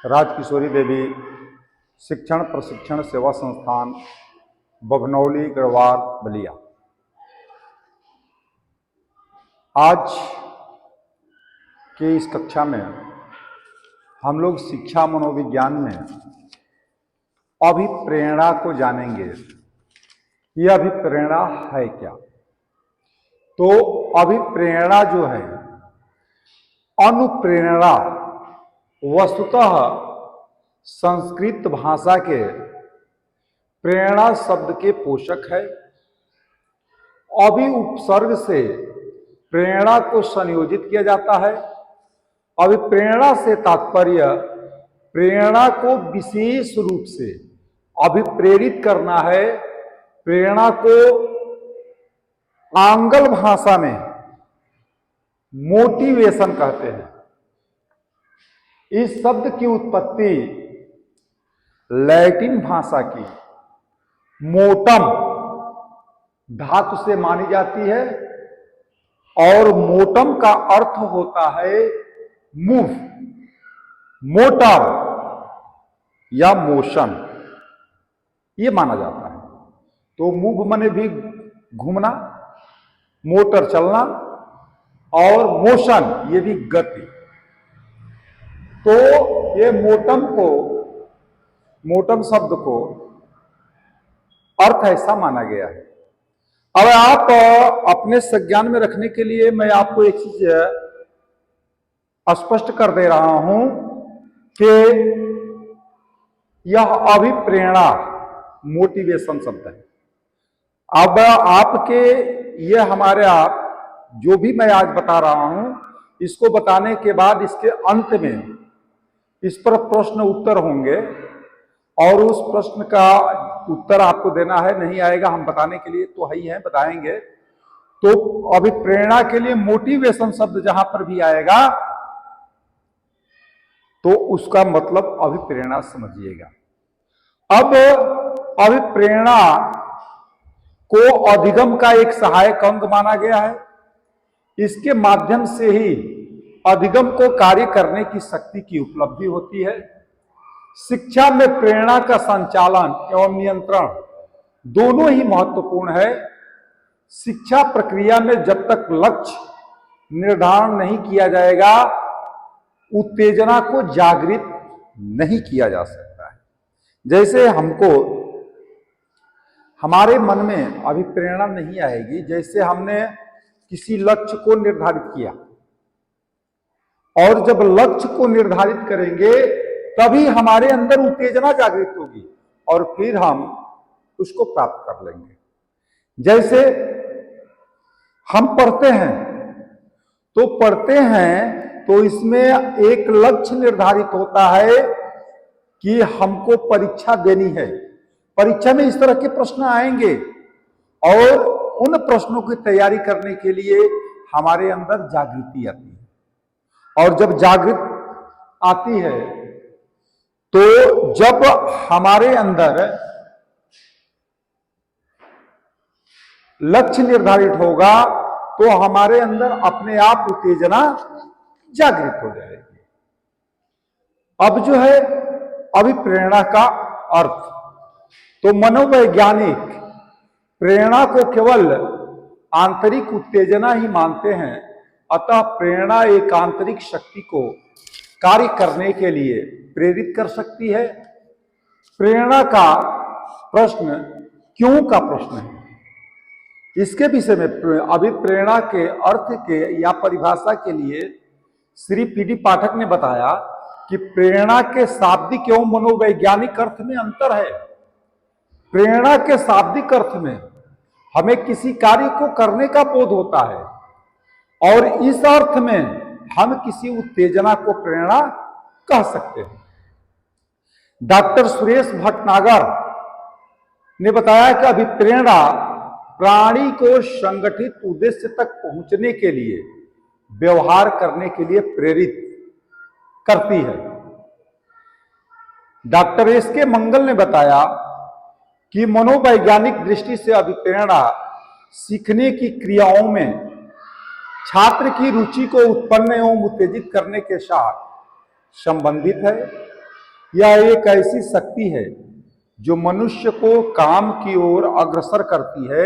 राजकिशोरी देवी शिक्षण प्रशिक्षण सेवा संस्थान बभनौली गढ़वाल बलिया। आज के इस कक्षा में हम लोग शिक्षा मनोविज्ञान में अभिप्रेरणा को जानेंगे। यह अभिप्रेरणा है क्या? तो अभिप्रेरणा जो है अनुप्रेरणा वस्तुतः संस्कृत भाषा के प्रेरणा शब्द के पोषक है। अभि उपसर्ग से प्रेरणा को संयोजित किया जाता है। अभिप्रेरणा से तात्पर्य प्रेरणा को विशेष रूप से अभिप्रेरित करना है। प्रेरणा को आंग्ल भाषा में मोटिवेशन कहते हैं। इस शब्द की उत्पत्ति लैटिन भाषा की मोटम धातु से मानी जाती है और मोटम का अर्थ होता है मूव, मोटर या मोशन, ये माना जाता है। तो मूव माने भी घूमना, मोटर चलना और मोशन ये भी गति। तो ये मोटम शब्द को अर्थ ऐसा माना गया है। अब आप अपने संज्ञान में रखने के लिए मैं आपको एक चीज स्पष्ट कर दे रहा हूं कि यह अभिप्रेरणा मोटिवेशन शब्द है। अब आपके ये हमारे आप जो भी मैं आज बता रहा हूं, इसको बताने के बाद इसके अंत में इस पर प्रश्न उत्तर होंगे और उस प्रश्न का उत्तर आपको देना है। नहीं आएगा हम बताने के लिए तो है ही है, बताएंगे। तो अभिप्रेरणा के लिए मोटिवेशन शब्द जहां पर भी आएगा तो उसका मतलब अभिप्रेरणा समझिएगा। अब अभिप्रेरणा को अधिगम का एक सहायक अंग माना गया है। इसके माध्यम से ही अधिगम को कार्य करने की शक्ति की उपलब्धि होती है। शिक्षा में प्रेरणा का संचालन एवं नियंत्रण दोनों ही महत्वपूर्ण है। शिक्षा प्रक्रिया में जब तक लक्ष्य निर्धारण नहीं किया जाएगा, उत्तेजना को जागृत नहीं किया जा सकता है। जैसे हमको हमारे मन में अभिप्रेरणा नहीं आएगी जैसे हमने किसी लक्ष्य को निर्धारित किया, और जब लक्ष्य को निर्धारित करेंगे तभी हमारे अंदर उत्तेजना जागृत होगी और फिर हम उसको प्राप्त कर लेंगे। जैसे हम पढ़ते हैं तो इसमें एक लक्ष्य निर्धारित होता है कि हमको परीक्षा देनी है। परीक्षा में इस तरह के प्रश्न आएंगे और उन प्रश्नों की तैयारी करने के लिए हमारे अंदर जागृति आती है। और जब जागृत आती है तो जब हमारे अंदर लक्ष्य निर्धारित होगा तो हमारे अंदर अपने आप उत्तेजना जागृत हो जाएगी। अब जो है अभिप्रेरणा का अर्थ, तो मनोवैज्ञानिक प्रेरणा को केवल आंतरिक उत्तेजना ही मानते हैं। अतः प्रेरणा एक आंतरिक शक्ति को कार्य करने के लिए प्रेरित कर सकती है। प्रेरणा का प्रश्न क्यों का प्रश्न है। इसके विषय में अभिप्रेरणा के अर्थ के या परिभाषा के लिए श्री पीडी पाठक ने बताया कि प्रेरणा के शाब्दिक एवं मनोवैज्ञानिक अर्थ में अंतर है। प्रेरणा के शाब्दिक अर्थ में हमें किसी कार्य को करने का बोध होता है और इस अर्थ में हम किसी उत्तेजना को प्रेरणा कह सकते हैं। डॉक्टर सुरेश भटनागर ने बताया कि अभिप्रेरणा प्राणी को संगठित उद्देश्य तक पहुंचने के लिए व्यवहार करने के लिए प्रेरित करती है। डॉक्टर एस के मंगल ने बताया कि मनोवैज्ञानिक दृष्टि से अभिप्रेरणा सीखने की क्रियाओं में छात्र की रुचि को उत्पन्न एवं उत्तेजित करने के साथ संबंधित है। यह एक ऐसी शक्ति है जो मनुष्य को काम की ओर अग्रसर करती है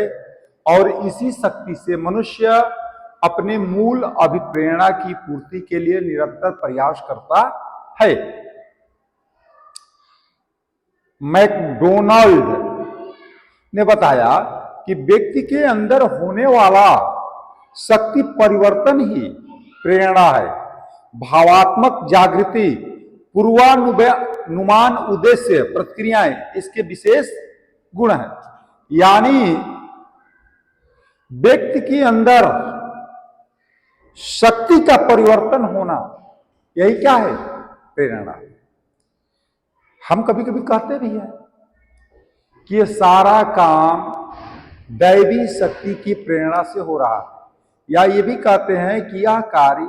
और इसी शक्ति से मनुष्य अपने मूल अभिप्रेरणा की पूर्ति के लिए निरंतर प्रयास करता है। मैकडोनाल्ड ने बताया कि व्यक्ति के अंदर होने वाला शक्ति परिवर्तन ही प्रेरणा है। भावात्मक जागृति, पूर्वानुमान, उद्देश्य, प्रतिक्रियाएं इसके विशेष गुण हैं। यानी व्यक्ति के अंदर शक्ति का परिवर्तन होना, यही क्या है? प्रेरणा। हम कभी कभी कहते भी हैं कि ये सारा काम दैवी शक्ति की प्रेरणा से हो रहा है, या ये भी कहते हैं कि यह कार्य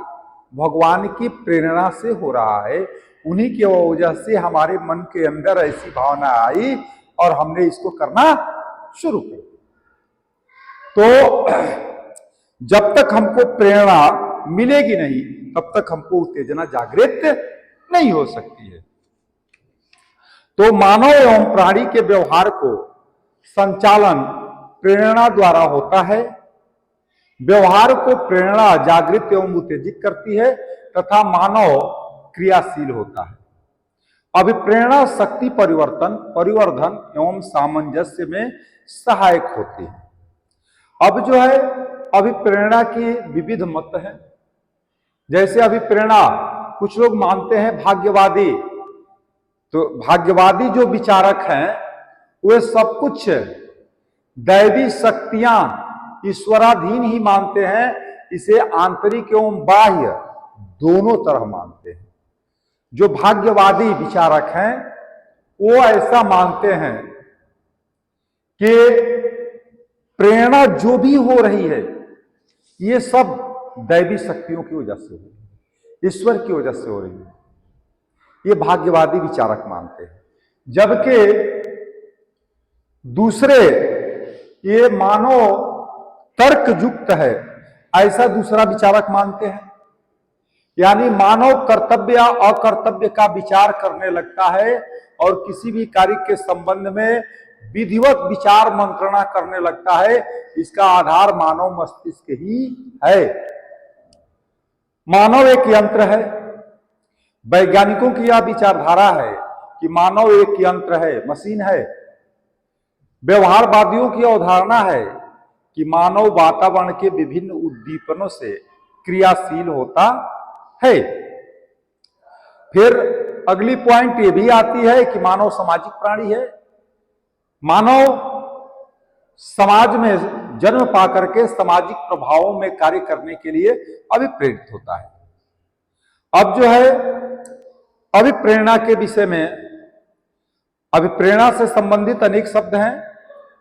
भगवान की प्रेरणा से हो रहा है। उन्हीं की वजह से हमारे मन के अंदर ऐसी भावना आई और हमने इसको करना शुरू किया। तो जब तक हमको प्रेरणा मिलेगी नहीं, तब तक हमको उत्तेजना जागृत नहीं हो सकती है। तो मानव एवं प्राणी के व्यवहार को संचालन प्रेरणा द्वारा होता है। व्यवहार को प्रेरणा जागृत एवं उत्तेजित करती है तथा मानव क्रियाशील होता है। अभिप्रेरणा शक्ति परिवर्तन, परिवर्धन एवं सामंजस्य में सहायक होती है। अब जो है अभिप्रेरणा की विविध मत है। जैसे अभिप्रेरणा कुछ लोग मानते हैं भाग्यवादी, तो भाग्यवादी जो विचारक हैं वे सब कुछ दैवी शक्तियां ईश्वराधीन ही मानते हैं। इसे आंतरिक एवं बाह्य दोनों तरह मानते हैं। जो भाग्यवादी विचारक हैं वो ऐसा मानते हैं कि प्रेरणा जो भी हो रही है ये सब दैवी शक्तियों की वजह से हो रही है, ईश्वर की वजह से हो रही है। ये भाग्यवादी विचारक मानते हैं। जबकि दूसरे ये मानो तर्क युक्त है, ऐसा दूसरा विचारक मानते हैं। यानी मानव कर्तव्य या अकर्तव्य का विचार करने लगता है और किसी भी कार्य के संबंध में विधिवत विचार मंत्रणा करने लगता है। इसका आधार मानव मस्तिष्क ही है। मानव एक यंत्र है। वैज्ञानिकों की यह विचारधारा है कि मानव एक यंत्र है, मशीन है। व्यवहारवादियों की अवधारणा है कि मानव वातावरण के विभिन्न उद्दीपनों से क्रियाशील होता है। फिर अगली पॉइंट ये भी आती है कि मानव सामाजिक प्राणी है। मानव समाज में जन्म पाकर के सामाजिक प्रभावों में कार्य करने के लिए अभिप्रेरित होता है। अब जो है अभिप्रेरणा के विषय में, अभिप्रेरणा से संबंधित अनेक शब्द हैं।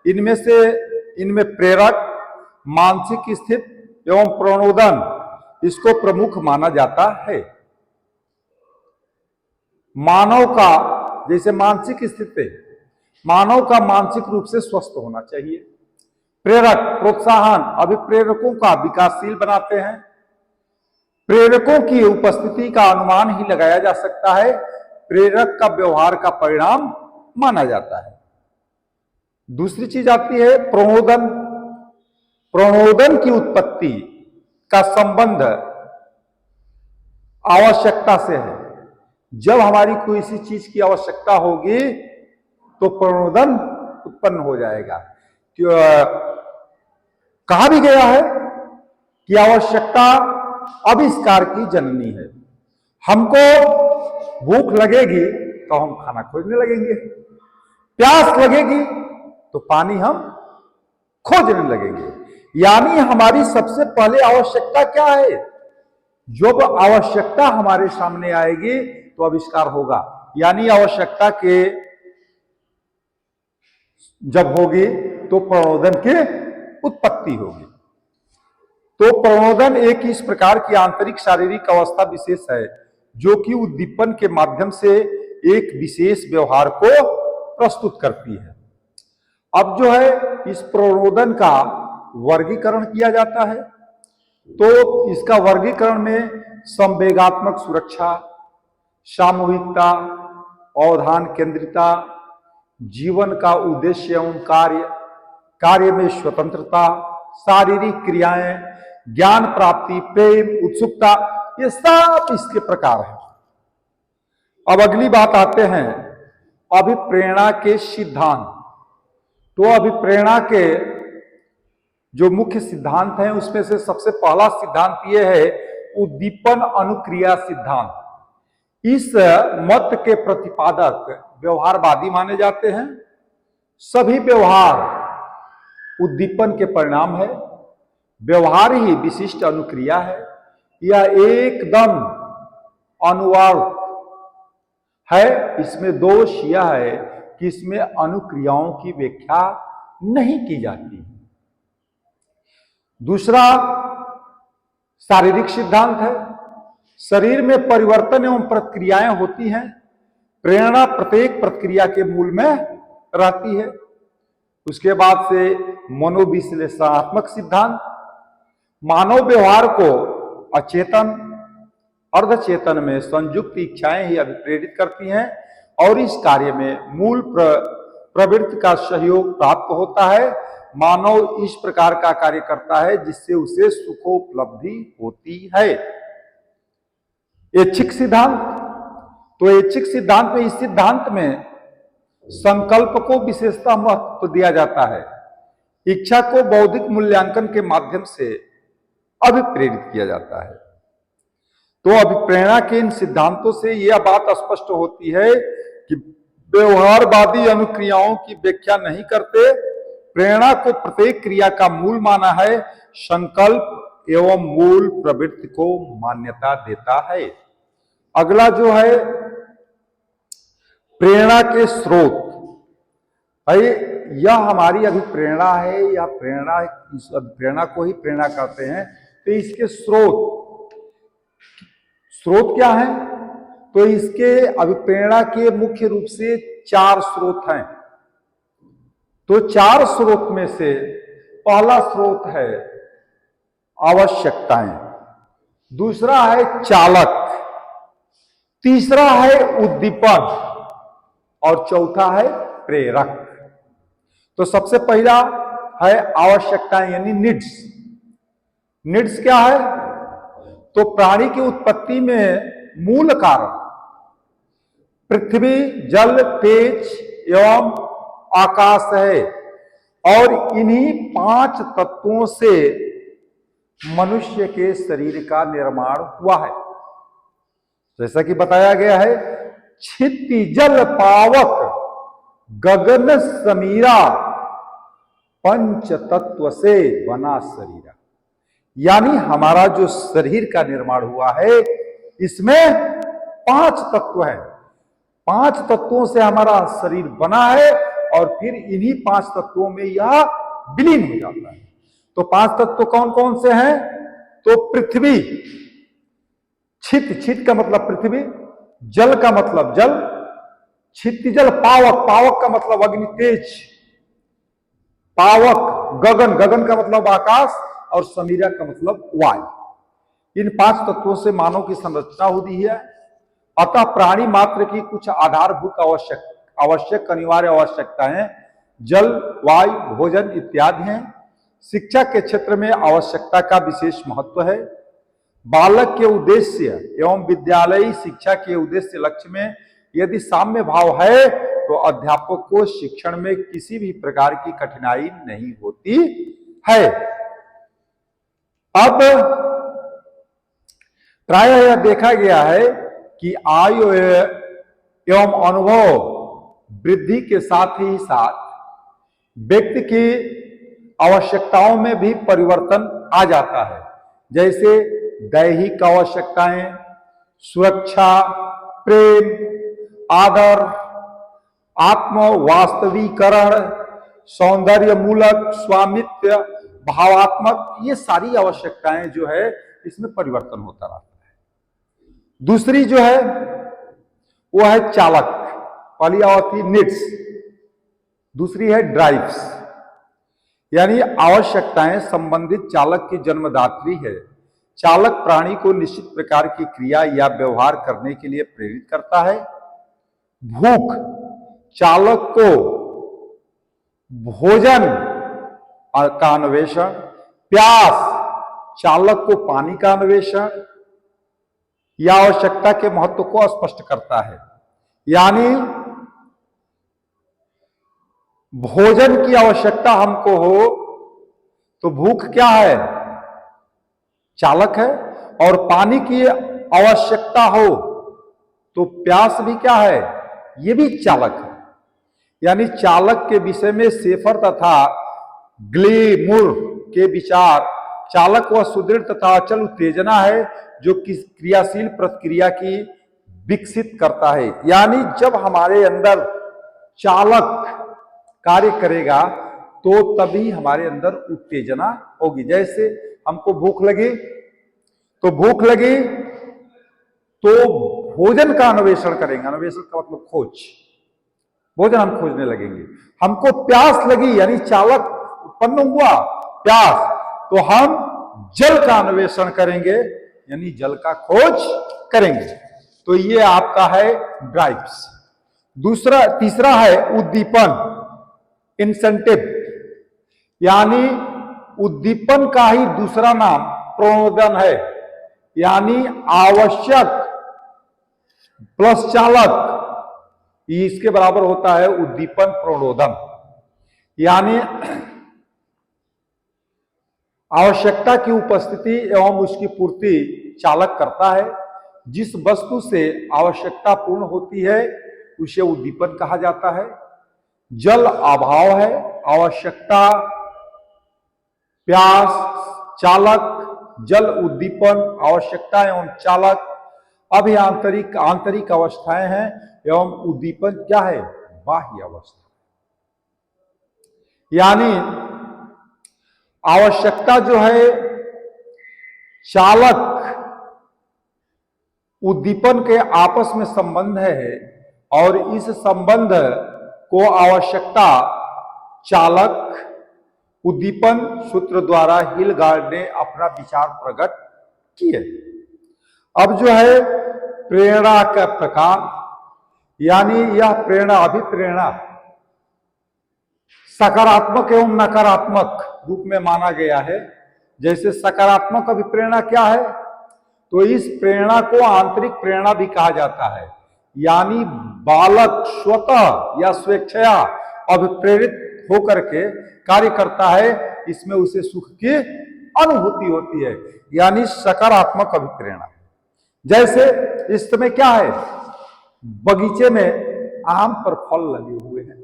इनमें प्रेरक, मानसिक स्थिति एवं प्रणोदन इसको प्रमुख माना जाता है। मानव का जैसे मानसिक स्थिति, मानव का मानसिक रूप से स्वस्थ होना चाहिए। प्रेरक, प्रोत्साहन अभिप्रेरकों का विकासशील बनाते हैं। प्रेरकों की उपस्थिति का अनुमान ही लगाया जा सकता है, प्रेरक का व्यवहार का परिणाम माना जाता है। दूसरी चीज आती है प्रणोदन। प्रणोदन की उत्पत्ति का संबंध आवश्यकता से है। जब हमारी कोई सी चीज की आवश्यकता होगी तो प्रणोदन उत्पन्न हो जाएगा। कहा भी गया है कि आवश्यकता आविष्कार की जननी है। हमको भूख लगेगी तो हम खाना खोजने लगेंगे, प्यास लगेगी तो पानी हम खोजने लगेंगे। यानी हमारी सबसे पहले आवश्यकता क्या है? जब आवश्यकता हमारे सामने आएगी तो आविष्कार होगा। यानी आवश्यकता के जब होगी तो प्रणोदन की उत्पत्ति होगी। तो प्रणोदन एक इस प्रकार की आंतरिक शारीरिक अवस्था विशेष है जो कि उद्दीपन के माध्यम से एक विशेष व्यवहार को प्रस्तुत करती है। अब जो है इस प्रणोदन का वर्गीकरण किया जाता है। तो इसका वर्गीकरण में संवेगात्मक सुरक्षा, सामूहिकता, अवधान केंद्रिता, जीवन का उद्देश्य एवं कार्य में स्वतंत्रता, शारीरिक क्रियाएं, ज्ञान प्राप्ति, प्रेम, उत्सुकता, ये सब इसके प्रकार हैं। अब अगली बात आते हैं अभिप्रेरणा के सिद्धांत। तो अभिप्रेरणा के जो मुख्य सिद्धांत हैं उसमें से सबसे पहला सिद्धांत यह है उद्दीपन अनुक्रिया सिद्धांत। इस मत के प्रतिपादक व्यवहारवादी माने जाते हैं। सभी व्यवहार उद्दीपन के परिणाम है, व्यवहार ही विशिष्ट अनुक्रिया है। यह एकदम अनुवाद है। इसमें दोष यह है कि इसमें अनुक्रियाओं की व्याख्या नहीं की जाती। दूसरा शारीरिक सिद्धांत है। शरीर में परिवर्तन एवं प्रक्रियाएं होती हैं। प्रेरणा प्रत्येक प्रक्रिया के मूल में रहती है। उसके बाद से मनोविश्लेषणात्मक सिद्धांत, मानव व्यवहार को अचेतन अर्धचेतन में संयुक्त इच्छाएं ही अभिप्रेरित करती हैं और इस कार्य में मूल प्रवृत्ति का सहयोग प्राप्त होता है। मानव इस प्रकार का कार्य करता है जिससे उसे सुखोपलब्धि होती है। ऐच्छिक सिद्धांत, तो ऐच्छिक सिद्धांत में, इस सिद्धांत में संकल्प को विशेषता महत्व दिया जाता है। इच्छा को बौद्धिक मूल्यांकन के माध्यम से अभिप्रेरित किया जाता है। तो अभिप्रेरणा के इन सिद्धांतों से यह बात स्पष्ट होती है कि व्यवहारवादी अनुक्रियाओं की व्याख्या नहीं करते, प्रेरणा को प्रत्येक क्रिया का मूल माना है, संकल्प एवं मूल प्रवृत्ति को मान्यता देता है। अगला जो है प्रेरणा के स्रोत। यह हमारी अभिप्रेरणा है या प्रेरणा, इस प्रेरणा को ही प्रेरणा कहते हैं। तो इसके स्रोत क्या है? तो इसके अभिप्रेरणा के मुख्य रूप से 4 स्रोत हैं। तो 4 स्रोत में से पहला स्रोत है आवश्यकताएं, दूसरा है चालक, तीसरा है उद्दीपन और चौथा है प्रेरक। तो सबसे पहला है आवश्यकताएं यानी नीड्स। नीड्स क्या है? तो प्राणी की उत्पत्ति में मूल कारण पृथ्वी, जल, तेज एवं आकाश है और इन्हीं 5 तत्वों से मनुष्य के शरीर का निर्माण हुआ है। जैसा कि बताया गया है, क्षिति जल पावक गगन समीरा पंच तत्व से बना शरीर। यानी हमारा जो शरीर का निर्माण हुआ है इसमें 5 तत्व है। 5 तत्वों से हमारा शरीर बना है और फिर इन्हीं 5 तत्वों में यह विलीन हो जाता है। तो 5 तत्व कौन कौन से हैं? तो पृथ्वी, छित का मतलब पृथ्वी, जल का मतलब जल, क्षितिजल पावक, पावक का मतलब अग्नि तेज, पावक गगन का मतलब आकाश और समीरा का मतलब वायु। इन 5 तत्वों से मानव की संरचना होती है। अतः प्राणी मात्र की कुछ आधारभूत आवश्यक अनिवार्य आवश्यकताएं जल, वायु, भोजन इत्यादि हैं। शिक्षा के क्षेत्र में आवश्यकता का विशेष महत्व है। बालक के उद्देश्य एवं विद्यालयी शिक्षा के उद्देश्य लक्ष्य में यदि साम्य भाव है तो अध्यापक को शिक्षण में किसी भी प्रकार की कठिनाई नहीं होती है। अब प्रायः यह देखा गया है कि आयु एवं अनुभव वृद्धि के साथ ही साथ व्यक्ति की आवश्यकताओं में भी परिवर्तन आ जाता है। जैसे दैहिक आवश्यकताएं, सुरक्षा, प्रेम, आदर, आत्म वास्तवीकरण, सौंदर्य मूलक, स्वामित्व, भावात्मक, ये सारी आवश्यकताएं जो है इसमें परिवर्तन होता रहता है। दूसरी जो है वो है चालक, पहली आवती नीड्स, दूसरी है ड्राइव्स, यानी आवश्यकताएं संबंधित चालक की जन्मदात्री है। चालक प्राणी को निश्चित प्रकार की क्रिया या व्यवहार करने के लिए प्रेरित करता है। भूख चालक को भोजन का अन्वेषण, प्यास चालक को पानी का अन्वेषण या आवश्यकता के महत्व को स्पष्ट करता है। यानी भोजन की आवश्यकता हमको हो तो भूख क्या है, चालक है, और पानी की आवश्यकता हो तो प्यास भी क्या है, ये भी चालक है। यानी चालक के विषय में शेफर तथा ग्लेमुर के विचार चालक व सुदृढ़ तथा अचल उत्तेजना है जो किस क्रियाशील प्रतिक्रिया की विकसित करता है। यानी जब हमारे अंदर चालक कार्य करेगा तो तभी हमारे अंदर उत्तेजना होगी। जैसे हमको भूख लगी तो भोजन का अन्वेषण करेंगे, अन्वेषण का मतलब खोज, भोजन हम खोजने लगेंगे। हमको प्यास लगी यानी चालक उत्पन्न हुआ प्यास, तो हम जल का अन्वेषण करेंगे यानी जल का खोज करेंगे। तो ये आपका है ड्राइव्स। तीसरा है उद्दीपन, इंसेंटिव, यानी उद्दीपन का ही दूसरा नाम प्रणोदन है। यानी आवश्यक प्लस चालक इसके बराबर होता है उद्दीपन प्रणोदन। यानी आवश्यकता की उपस्थिति एवं उसकी पूर्ति चालक करता है। जिस वस्तु से आवश्यकता पूर्ण होती है उसे उद्दीपन कहा जाता है। जल अभाव है, आवश्यकता प्यास चालक, जल उद्दीपन, आवश्यकता एवं चालक। अब ये आंतरिक अवस्थाएं हैं एवं उद्दीपन क्या है, बाह्य अवस्था। यानी आवश्यकता जो है चालक उद्दीपन के आपस में संबंध है और इस संबंध को आवश्यकता चालक उद्दीपन सूत्र द्वारा हिलगार्ड ने अपना विचार प्रकट किए। अब जो है प्रेरणा का प्रकार, यानी यह प्रेरणा अभिप्रेरणा सकारात्मक एवं नकारात्मक रूप में माना गया है। जैसे सकारात्मक अभिप्रेरणा क्या है, तो इस प्रेरणा को आंतरिक प्रेरणा भी कहा जाता है। यानी बालक स्वतः या स्वेच्छया अभिप्रेरित होकर के कार्य करता है, इसमें उसे सुख की अनुभूति होती है, यानी सकारात्मक अभिप्रेरणा। जैसे इस समय क्या है, बगीचे में आम पर फल लगे हुए हैं,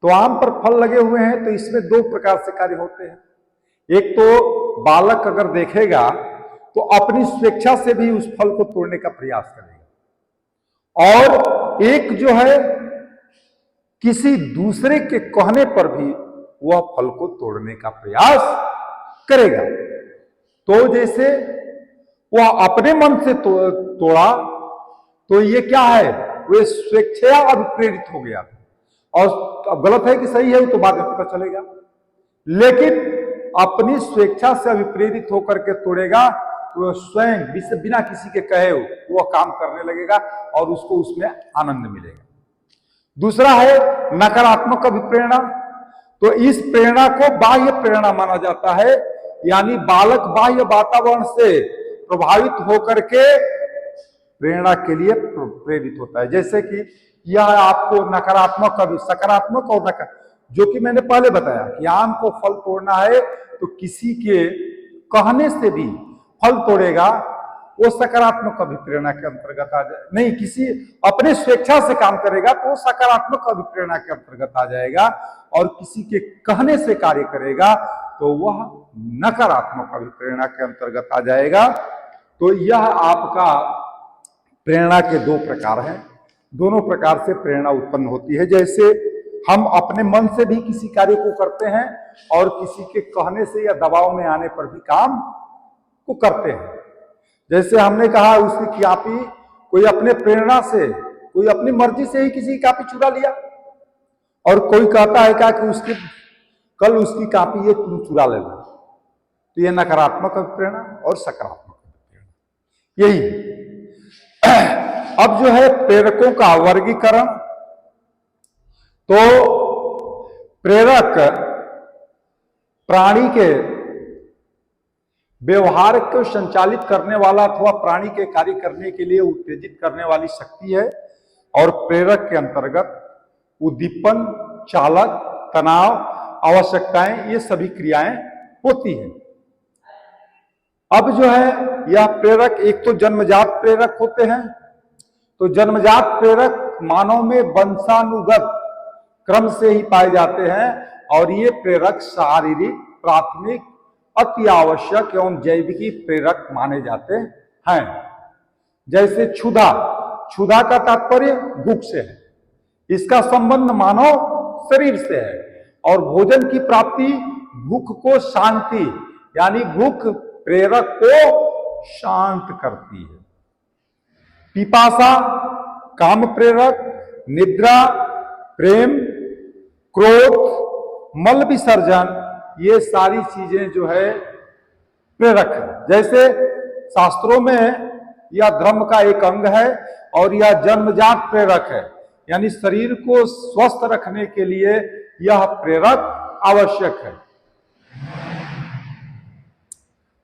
तो आम पर फल लगे हुए हैं तो इसमें दो प्रकार से कार्य होते हैं। एक तो बालक अगर देखेगा तो अपनी स्वेच्छा से भी उस फल को तोड़ने का प्रयास करेगा, और एक जो है किसी दूसरे के कहने पर भी वह फल को तोड़ने का प्रयास करेगा। तो जैसे वह अपने मन से तोड़ा तो ये क्या है, वह स्वेच्छा अभिप्रेरित हो गया। और अब गलत है कि सही है तो बाद में पता चलेगा, लेकिन अपनी स्वेच्छा से अभिप्रेरित होकर के तोड़ेगा तो स्वयं बिना किसी के कहे वह काम करने लगेगा और उसको उसमें आनंद मिलेगा। दूसरा है नकारात्मक अभिप्रेरणा, तो इस प्रेरणा को बाह्य प्रेरणा माना जाता है। यानी बालक बाह्य वातावरण से प्रभावित होकर के प्रेरणा के लिए प्रेरित होता है। जैसे कि यह आपको नकारात्मक सकारात्मक और नकारात्मक, जो कि मैंने पहले बताया कि आम को फल तोड़ना है तो किसी के कहने से भी फल तोड़ेगा, वो सकारात्मक अभिप्रेरणा के अंतर्गत आ जाए। नहीं, किसी अपने स्वेच्छा से काम करेगा तो वो सकारात्मक अभिप्रेरणा के अंतर्गत आ जाएगा, और किसी के कहने से कार्य करेगा तो वह नकारात्मक अभिप्रेरणा के अंतर्गत आ जाएगा। तो यह आपका प्रेरणा के दो प्रकार हैं। दोनों प्रकार से प्रेरणा उत्पन्न होती है। जैसे हम अपने मन से भी किसी कार्य को करते हैं और किसी के कहने से या दबाव में आने पर भी काम को करते हैं। जैसे हमने कहा उसकी कॉपी, कोई अपने प्रेरणा से, कोई अपनी मर्जी से ही किसी की कॉपी चुरा लिया, और कोई कहता है क्या कि कल उसकी कॉपी ये तुम चुरा लेना, तो ये नकारात्मक अभिप्रेरणा और सकारात्मक अभिप्रेरणा यही है। अब जो है प्रेरकों का वर्गीकरण, तो प्रेरक प्राणी के व्यवहार को संचालित करने वाला अथवा प्राणी के कार्य करने के लिए उत्तेजित करने वाली शक्ति है। और प्रेरक के अंतर्गत उद्दीपन, चालक, तनाव, आवश्यकताएं, ये सभी क्रियाएं होती हैं। अब जो है यह प्रेरक, एक तो जन्मजात प्रेरक होते हैं। तो जन्मजात प्रेरक मानव में वंशानुगत क्रम से ही पाए जाते हैं और ये प्रेरक शारीरिक, प्राथमिक, अति आवश्यक एवं जैविकी प्रेरक माने जाते हैं। जैसे क्षुधा, क्षुधा का तात्पर्य भूख से है, इसका संबंध मानव शरीर से है। और भोजन की प्राप्ति भूख को शांति, यानी भूख प्रेरक को शांत करती है। पिपासा काम प्रेरक, निद्रा, प्रेम, क्रोध, मल विसर्जन, ये सारी चीजें जो है प्रेरक है। जैसे शास्त्रों में यह धर्म का एक अंग है और यह जन्मजात प्रेरक है, यानी शरीर को स्वस्थ रखने के लिए यह प्रेरक आवश्यक है।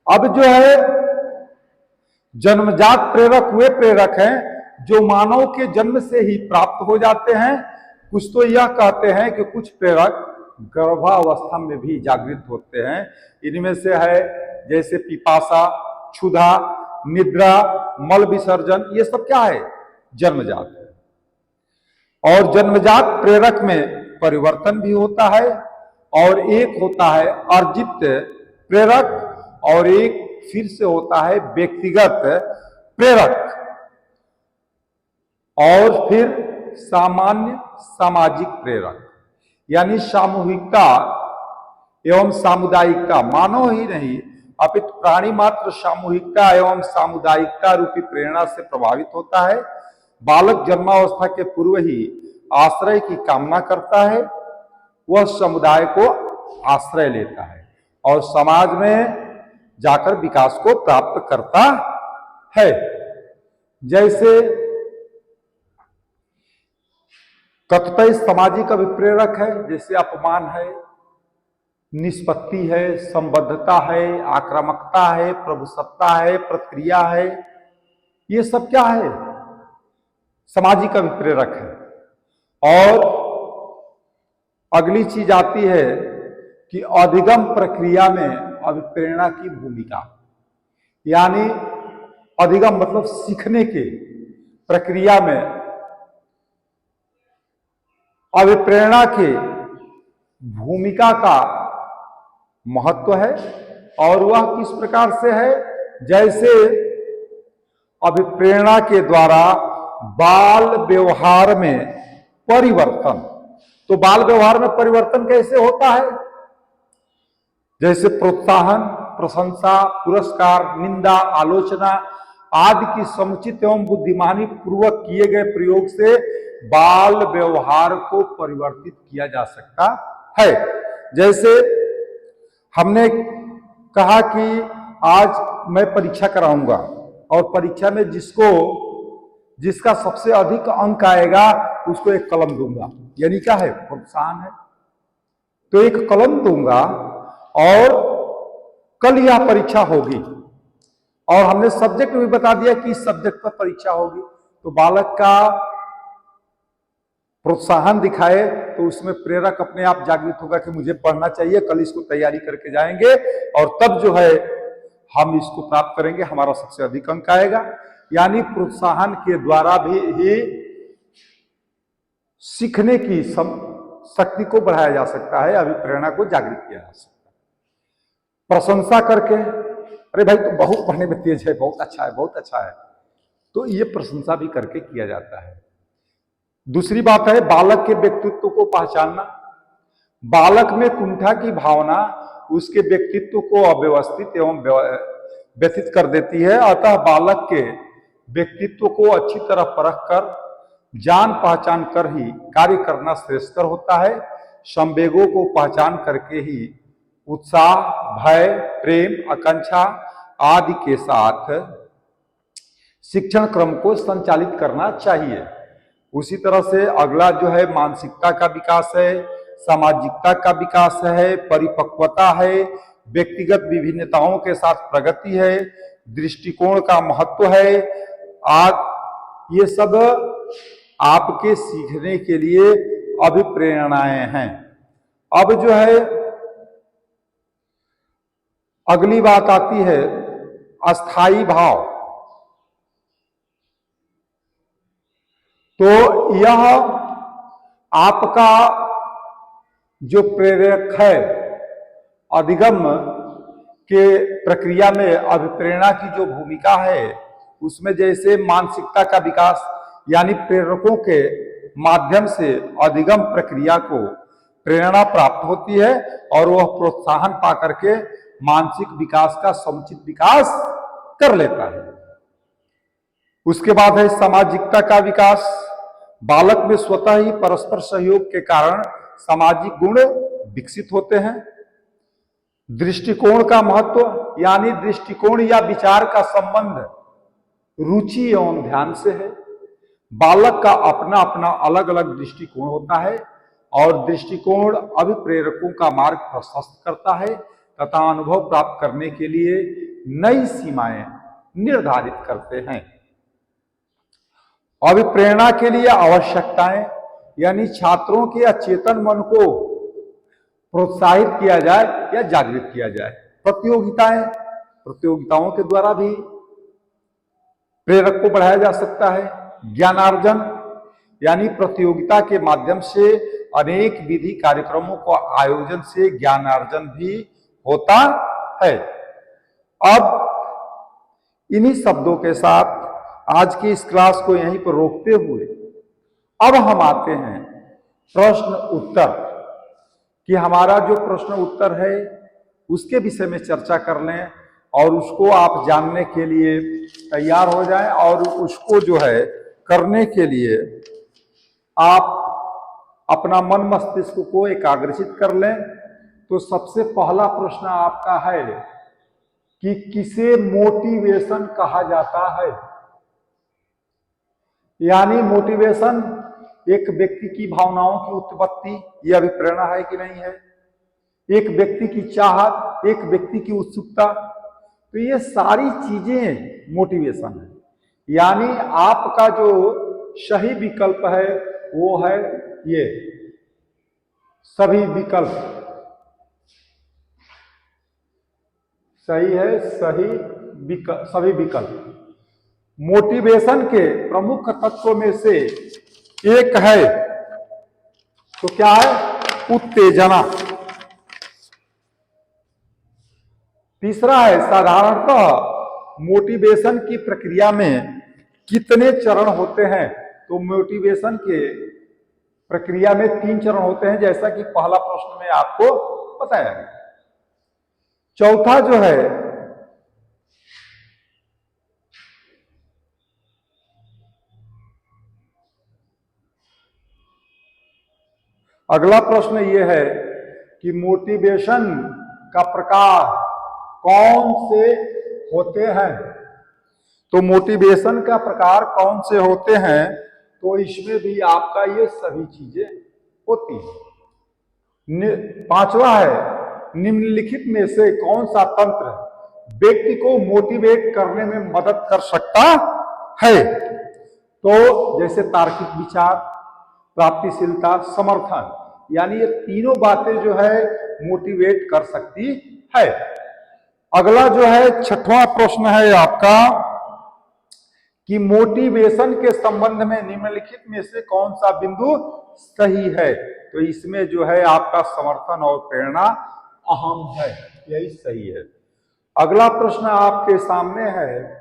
अब जो है जन्मजात प्रेरक वे प्रेरक हैं जो मानव के जन्म से ही प्राप्त हो जाते हैं। कुछ तो यह कहते हैं कि कुछ प्रेरक गर्भावस्था में भी जागृत होते हैं। इनमें से है जैसे पिपासा, क्षुधा, निद्रा, मल विसर्जन, ये सब क्या है? जन्मजात है। और जन्मजात प्रेरक में परिवर्तन भी होता है और एक होता है अर्जित प्रेरक और एक फिर से होता है व्यक्तिगत प्रेरक। और फिर सामान्य सामाजिक प्रेरक, यानी सामूहिकता एवं सामुदायिकता, मानव ही नहीं अपितु प्राणी मात्र सामूहिकता एवं सामुदायिकता रूपी प्रेरणा से प्रभावित होता है। बालक जन्मावस्था के पूर्व ही आश्रय की कामना करता है, वह समुदाय को आश्रय लेता है और समाज में जाकर विकास को प्राप्त करता है। जैसे कतिपय सामाजिक अभिप्रेरक है, जैसे अपमान है, निष्पत्ति है, संबद्धता है, आक्रामकता है, प्रभुसत्ता है, प्रतिक्रिया है, ये सब क्या है? सामाजिक अभिप्रेरक है। और अगली चीज आती है कि अधिगम प्रक्रिया में अभिप्रेरणा की भूमिका, यानी अधिगम मतलब सीखने के प्रक्रिया में अभिप्रेरणा के भूमिका का महत्व है। और वह किस प्रकार से है? जैसे अभिप्रेरणा के द्वारा बाल व्यवहार में परिवर्तन। तो बाल व्यवहार में परिवर्तन कैसे होता है? जैसे प्रोत्साहन, प्रशंसा, पुरस्कार, निंदा, आलोचना आदि की समुचित एवं बुद्धिमानी पूर्वक किए गए प्रयोग से बाल व्यवहार को परिवर्तित किया जा सकता है। जैसे हमने कहा कि आज मैं परीक्षा कराऊंगा और परीक्षा में जिसका सबसे अधिक अंक आएगा उसको एक कलम दूंगा, यानी क्या है? प्रोत्साहन है। तो एक कलम दूंगा और कल यह परीक्षा होगी और हमने सब्जेक्ट भी बता दिया कि इस सब्जेक्ट पर परीक्षा होगी। तो बालक का प्रोत्साहन दिखाए तो उसमें प्रेरक अपने आप जागृत होगा कि मुझे पढ़ना चाहिए, कल इसको तैयारी करके जाएंगे और तब जो है हम इसको प्राप्त करेंगे, हमारा सबसे अधिक अंक आएगा। यानी प्रोत्साहन के द्वारा भी ही सीखने की शक्ति को बढ़ाया जा सकता है, अभिप्रेरणा को जागृत किया जा सकता है। प्रशंसा करके, अरे भाई तुम बहुत पढ़ने में तेज है, बहुत अच्छा है, बहुत अच्छा है, तो ये प्रशंसा भी करके किया जाता है। दूसरी बात है बालक के व्यक्तित्व को पहचानना। बालक में कुंठा की भावना उसके व्यक्तित्व को अव्यवस्थित एवं व्यथित कर देती है। अतः बालक के व्यक्तित्व को अच्छी तरह परख कर, जान पहचान कर ही कार्य करना श्रेष्ठतर होता है। संवेगों को पहचान करके ही उत्साह, भय, प्रेम, आकांक्षा आदि के साथ शिक्षण क्रम को संचालित करना चाहिए। उसी तरह से अगला जो है मानसिकता का विकास है, सामाजिकता का विकास है, परिपक्वता है, व्यक्तिगत विभिन्नताओं के साथ प्रगति है, दृष्टिकोण का महत्व है। आज ये सब आपके सीखने के लिए अभिप्रेरणाएं हैं। अब जो है अगली बात आती है अस्थाई भाव। तो यह आपका जो प्रेरक है, अधिगम के प्रक्रिया में अभिप्रेरणा की जो भूमिका है, उसमें जैसे मानसिकता का विकास यानी प्रेरकों के माध्यम से अधिगम प्रक्रिया को प्रेरणा प्राप्त होती है और वह प्रोत्साहन पाकर के मानसिक विकास का समुचित विकास कर लेता है। उसके बाद है सामाजिकता का विकास। बालक में स्वतः ही परस्पर सहयोग के कारण सामाजिक गुण विकसित होते हैं। दृष्टिकोण का महत्व यानी दृष्टिकोण या विचार का संबंध रुचि एवं ध्यान से है। बालक का अपना अपना अलग अलग दृष्टिकोण होता है और दृष्टिकोण अभिप्रेरकों का मार्ग प्रशस्त करता है तथा अनुभव प्राप्त करने के लिए नई सीमाएं निर्धारित करते हैं। अभिप्रेरणा के लिए आवश्यकताएं यानी छात्रों के अचेतन मन को प्रोत्साहित किया जाए या जागृत किया जाए। प्रतियोगिताओं के द्वारा भी प्रेरक को बढ़ाया जा सकता है। ज्ञानार्जन यानी प्रतियोगिता के माध्यम से अनेक विधि कार्यक्रमों को आयोजन से ज्ञानार्जन भी होता है। अब इन्हीं शब्दों के साथ आज की इस क्लास को यहीं पर रोकते हुए अब हम आते हैं प्रश्न उत्तर कि हमारा जो प्रश्न उत्तर है उसके विषय में चर्चा कर लें और उसको आप जानने के लिए तैयार हो जाएं और उसको जो है करने के लिए आप अपना मन मस्तिष्क को एकाग्रचित कर लें। तो सबसे पहला प्रश्न आपका है कि किसे मोटिवेशन कहा जाता है। यानी मोटिवेशन एक व्यक्ति की भावनाओं की उत्पत्ति, यह अभिप्रेरणा है कि नहीं है, एक व्यक्ति की चाहत, एक व्यक्ति की उत्सुकता, तो ये सारी चीजें मोटिवेशन है। यानी आपका जो सही विकल्प है वो है ये सभी विकल्प सही है, सभी विकल्प। मोटिवेशन के प्रमुख तत्वों में से एक है तो क्या है, उत्तेजना। तीसरा है साधारणतः मोटिवेशन की प्रक्रिया में कितने चरण होते हैं। तो मोटिवेशन के प्रक्रिया में 3 चरण होते हैं जैसा कि पहला प्रश्न में आपको बताया गया। चौथा जो है अगला प्रश्न यह है कि मोटिवेशन का प्रकार कौन से होते हैं। तो मोटिवेशन का प्रकार कौन से होते हैं, तो इसमें भी आपका ये सभी चीजें होती हैं। पांचवा है निम्नलिखित में से कौन सा तंत्र व्यक्ति को मोटिवेट करने में मदद कर सकता है। तो जैसे तार्किक विचार, प्राप्तिशीलता, समर्थन, यानी ये तीनों बातें जो है मोटिवेट कर सकती है। अगला जो है छठवां प्रश्न है आपका कि मोटिवेशन के संबंध में निम्नलिखित में से कौन सा बिंदु सही है। तो इसमें जो है आपका समर्थन और प्रेरणा अहम है, यही सही है। अगला प्रश्न आपके सामने है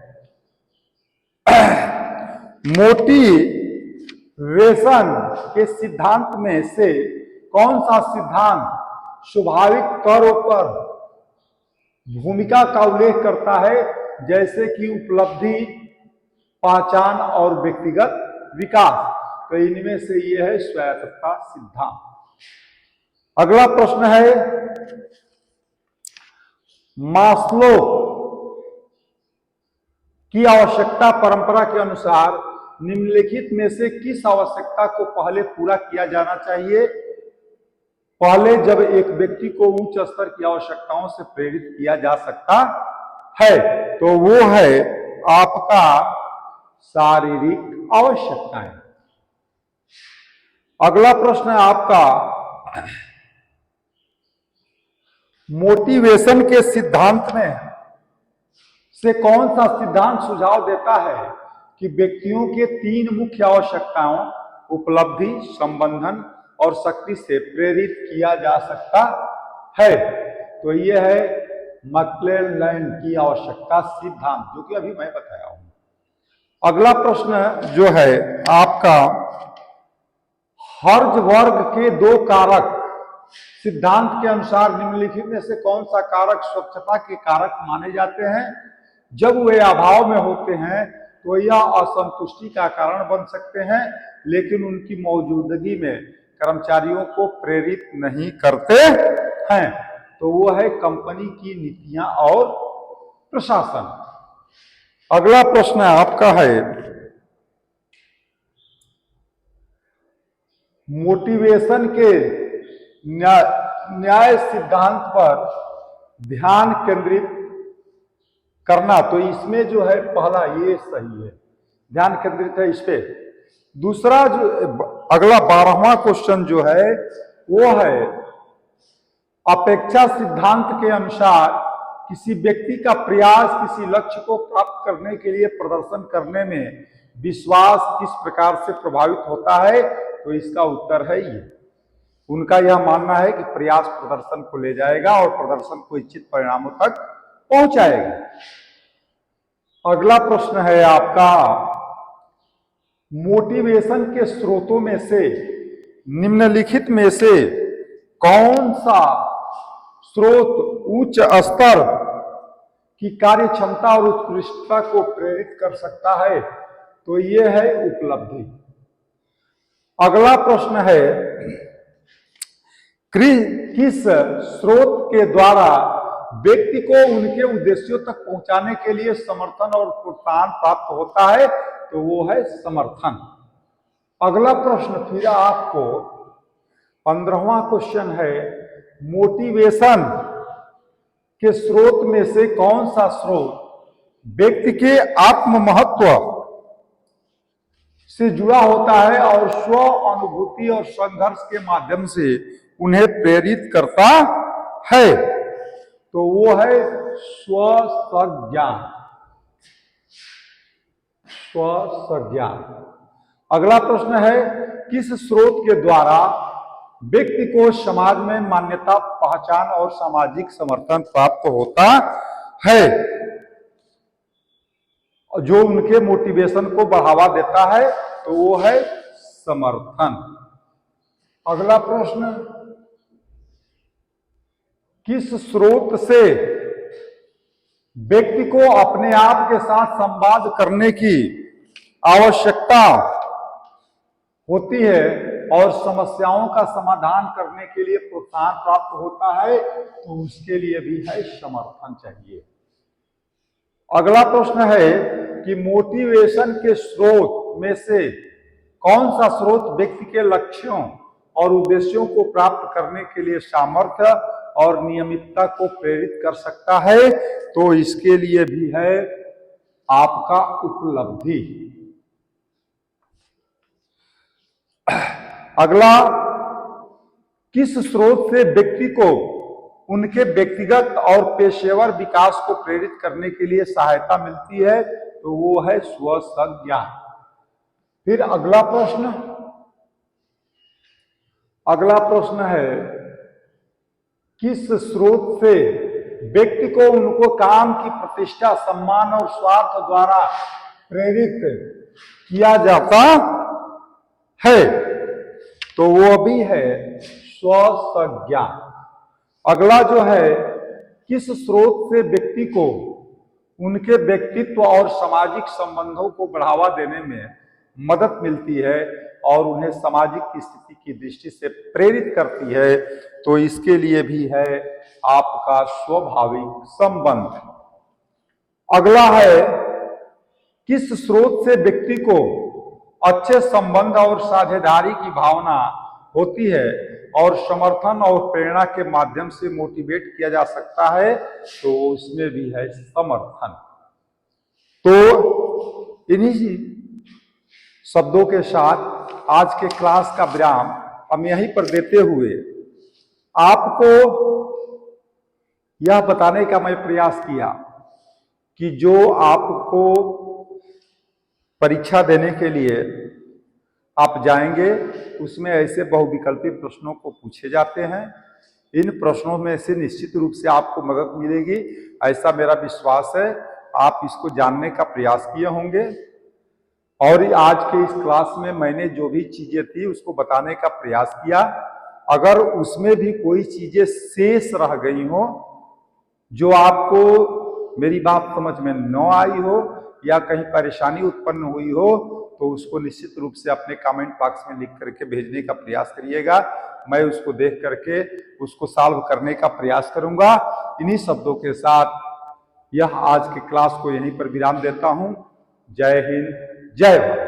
मोटिवेशन के सिद्धांत में से कौन सा सिद्धांत स्वाभाविक तौर पर भूमिका का उल्लेख करता है, जैसे कि उपलब्धि, पहचान और व्यक्तिगत विकास। तो इनमें से यह है स्वायत्तता सिद्धांत। अगला प्रश्न है मास्लो की आवश्यकता परंपरा के अनुसार निम्नलिखित में से किस आवश्यकता को पहले पूरा किया जाना चाहिए? पहले जब एक व्यक्ति को उच्च स्तर की आवश्यकताओं से प्रेरित किया जा सकता है तो वो है आपका शारीरिक आवश्यकताएं। अगला प्रश्न है आपका, मोटिवेशन के सिद्धांत में से कौन सा सिद्धांत सुझाव देता है कि व्यक्तियों के 3 मुख्य आवश्यकताओं उपलब्धि, संबंधन और शक्ति से प्रेरित किया जा सकता है? तो यह है मैक्लेलैंड की आवश्यकता सिद्धांत, जो कि अभी मैं बताया हूं। अगला प्रश्न जो है आपका, हर्ज़बर्ग के 2 कारक सिद्धांत के अनुसार निम्नलिखित में से कौन सा कारक स्वच्छता के कारक माने जाते हैं? जब वे अभाव में होते हैं तो यह असंतुष्टि का कारण बन सकते हैं, लेकिन उनकी मौजूदगी में कर्मचारियों को प्रेरित नहीं करते हैं। तो वो है कंपनी की नीतियां और प्रशासन। अगला प्रश्न आपका है, मोटिवेशन के न्याय सिद्धांत पर ध्यान केंद्रित करना। तो इसमें जो है पहला ये सही है, ध्यान केंद्रित है इस पे। दूसरा जो अगला 12वां क्वेश्चन जो है वो है, अपेक्षा सिद्धांत के अनुसार किसी व्यक्ति का प्रयास किसी लक्ष्य को प्राप्त करने के लिए प्रदर्शन करने में विश्वास किस प्रकार से प्रभावित होता है? तो इसका उत्तर है ये, उनका यह मानना है कि प्रयास प्रदर्शन को ले जाएगा और प्रदर्शन को इच्छित परिणामों तक पहुंचाएगा। अगला प्रश्न है आपका, मोटिवेशन के स्रोतों में से निम्नलिखित में से कौन सा स्रोत उच्च स्तर की कार्य क्षमता और उत्कृष्टता को प्रेरित कर सकता है? तो यह है उपलब्धि। अगला प्रश्न है, किस स्रोत के द्वारा व्यक्ति को उनके उद्देश्यों तक पहुंचाने के लिए समर्थन और प्रोत्साहन प्राप्त होता है? तो वो है समर्थन। अगला प्रश्न फिर आपको 15वां क्वेश्चन है, मोटिवेशन के स्रोत में से कौन सा स्रोत व्यक्ति के आत्म महत्व से जुड़ा होता है और स्व अनुभूति और संघर्ष के माध्यम से उन्हें प्रेरित करता है? तो वो है स्वसज्ञान। स्वसज्ञान। अगला प्रश्न है, किस स्रोत के द्वारा व्यक्ति को समाज में मान्यता, पहचान और सामाजिक समर्थन प्राप्त होता है, जो उनके मोटिवेशन को बढ़ावा देता है? तो वो है समर्थन। अगला प्रश्न, किस स्रोत से व्यक्ति को अपने आप के साथ संवाद करने की आवश्यकता होती है और समस्याओं का समाधान करने के लिए प्रोत्साहन प्राप्त होता है? तो उसके लिए भी है समर्थन चाहिए। अगला प्रश्न है कि मोटिवेशन के स्रोत में से कौन सा स्रोत व्यक्ति के लक्ष्यों और उद्देश्यों को प्राप्त करने के लिए सामर्थ्य और नियमितता को प्रेरित कर सकता है? तो इसके लिए भी है आपका उपलब्धि। अगला, किस स्रोत से व्यक्ति को उनके व्यक्तिगत और पेशेवर विकास को प्रेरित करने के लिए सहायता मिलती है? तो वो है स्वसज्ञान। फिर अगला प्रश्न है, किस स्रोत से व्यक्ति को उनको काम की प्रतिष्ठा, सम्मान और स्वार्थ द्वारा प्रेरित किया जाता है? तो वो भी है स्वसज्ञान। अगला जो है, किस स्रोत से व्यक्ति को उनके व्यक्तित्व और सामाजिक संबंधों को बढ़ावा देने में मदद मिलती है और उन्हें सामाजिक स्थिति की दृष्टि से प्रेरित करती है? तो इसके लिए भी है आपका स्वाभाविक संबंध। अगला है, किस स्रोत से व्यक्ति को अच्छे संबंध और साझेदारी की भावना होती है और समर्थन और प्रेरणा के माध्यम से मोटिवेट किया जा सकता है, तो उसमें भी है समर्थन। तो इन्हीं शब्दों के साथ आज के क्लास का विराम हम यहीं पर देते हुए आपको यह बताने का मैं प्रयास किया कि जो आपको परीक्षा देने के लिए आप जाएंगे उसमें ऐसे बहुविकल्पी प्रश्नों को पूछे जाते हैं। इन प्रश्नों में से निश्चित रूप से आपको मदद मिलेगी, ऐसा मेरा विश्वास है। आप इसको जानने का प्रयास किए होंगे और आज के इस क्लास में मैंने जो भी चीजें थी उसको बताने का प्रयास किया। अगर उसमें भी कोई चीजें शेष रह गई हो, जो आपको मेरी बात समझ में न आई हो या कहीं परेशानी उत्पन्न हुई हो, तो उसको निश्चित रूप से अपने कमेंट बॉक्स में लिख करके भेजने का प्रयास करिएगा। मैं उसको देख करके उसको सॉल्व करने का प्रयास करूंगा। इन्हीं शब्दों के साथ यह आज के क्लास को यहीं पर विराम देता हूं। जय हिंद, जय भारत।